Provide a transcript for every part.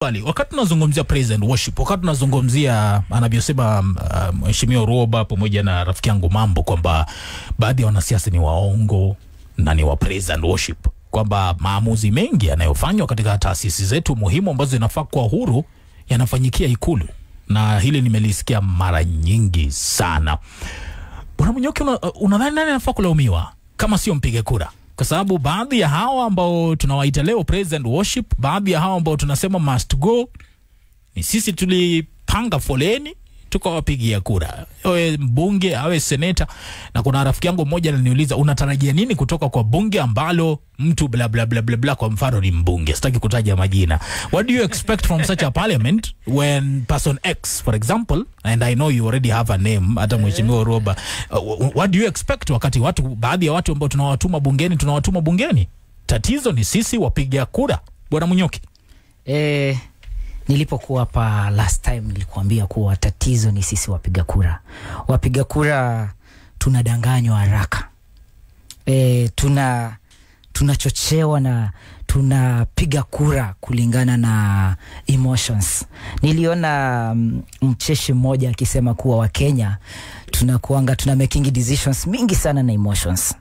Wakati tunazungumzia praise and worship, wakati tunazungumzia anavyosema Mheshimiwa Roba pamoja na rafiki yangu Mambo kwamba baadhi ya wanasiasa ni waongo na ni wa praise and worship, kwamba maamuzi mengi yanayofanywa katika taasisi zetu muhimu ambazo zinafaa kuwa huru yanafanyikia Ikulu, na hili nimelisikia mara nyingi sana. Bwana Munyoki, unadhani nani anafaa kulaumiwa kama sio mpige kura? Kwa sababu baadhi ya hawa ambao tunawaita leo praise and worship, baadhi ya hawa ambao tunasema must go, ni sisi tulipanga foleni tukawapigia kura, awe mbunge awe seneta. Na kuna rafiki yangu mmoja ananiuliza, unatarajia nini kutoka kwa bunge ambalo mtu bla bla bla bla bla, kwa mfano ni mbunge, sitaki kutaja majina. What do you expect from such a parliament when person X, for example, and I know you already have a name, hata Mheshimiwa Roba, what do you expect wakati watu, baadhi ya watu ambao tunawatuma bungeni? Tatizo ni sisi wapiga kura, Bwana Munyoki. Nilipokuwa hapa last time nilikuambia kuwa tatizo ni sisi wapiga kura. Wapiga kura tunadanganywa haraka. Tunachochewa na tunapiga kura kulingana na emotions. Niliona mcheshi mmoja akisema kuwa Wakenya tuna making decisions mingi sana na emotions.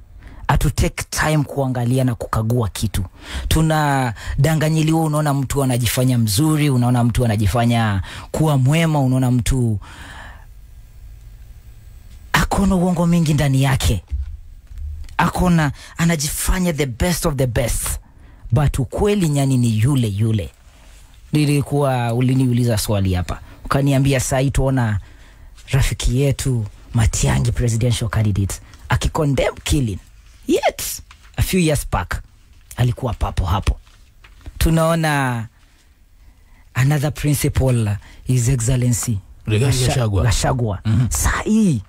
Atu take time kuangalia na kukagua kitu. Tunadanganyiliwa, unaona mtu anajifanya mzuri, unaona mtu anajifanya kuwa mwema, unaona mtu akona uongo mingi ndani yake. Anajifanya the best of the best. But ukweli nyani ni yule. Nilikuwa uliniuliza swali hapa, ukaniambia saa tuona rafiki yetu Matiang'i presidential candidate akicondemn killing. Yet a few years back alikuwa papo hapo. Tunaona another principal, His Excellency Gachagua. Sai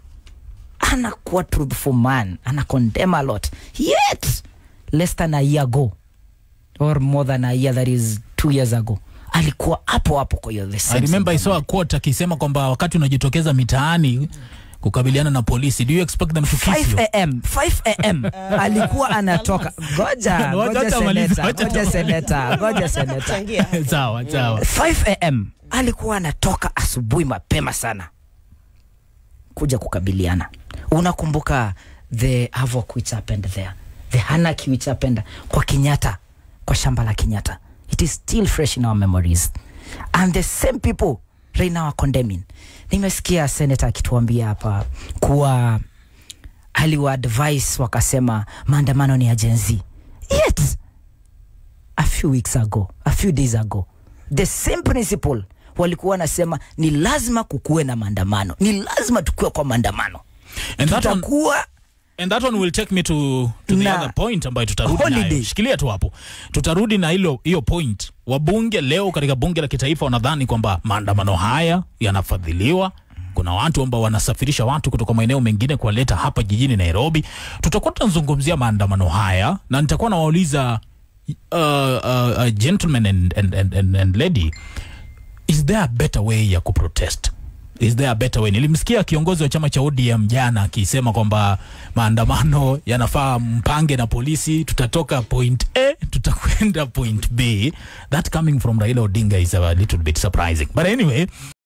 anakuwa truthful man, condemn a lot. Yet less than a year ago, or more than a year, that is 2 years ago, alikuwa hapo kwa hiyo. I remember I saw a quote akisema kwamba wakati unajitokeza mitaani kukabiliana na polisi, do you expect them to kiss you? 5 am alikuwa anatoka. Goja seneta. Sawa. 5 am alikuwa anatoka asubuhi mapema sana kuja kukabiliana. Unakumbuka the havoc which happened there, the anarchy which happened kwa Kenyatta, kwa shamba la Kenyatta? It is still fresh in our memories, and the same people right now are condemning. Nimesikia senator akituambia hapa kuwa aliwa advice wakasema maandamano ni agency. Yet a few days ago, the same principle walikuwa nasema ni lazima kukuwe na maandamano, ni lazima tukue kwa maandamano. And that one will take me to the other point ambayo tutarudi nayo. Shikilia tu hapo. Tutarudi na hiyo point. Wabunge leo katika bunge la kitaifa wanadhani kwamba maandamano haya yanafadhiliwa. Kuna watu ambao wanasafirisha watu kutoka maeneo mengine kuwaleta hapa jijini Nairobi. Tutakuwa tunazungumzia maandamano haya na nitakuwa nawauliza gentlemen and lady, is there a better way ya kuprotest? Is there a better way? Nilimsikia kiongozi wa chama cha ODM jana akisema kwamba maandamano yanafaa mpange na polisi, tutatoka point A tutakwenda point B. That coming from Raila Odinga is a little bit surprising. But anyway,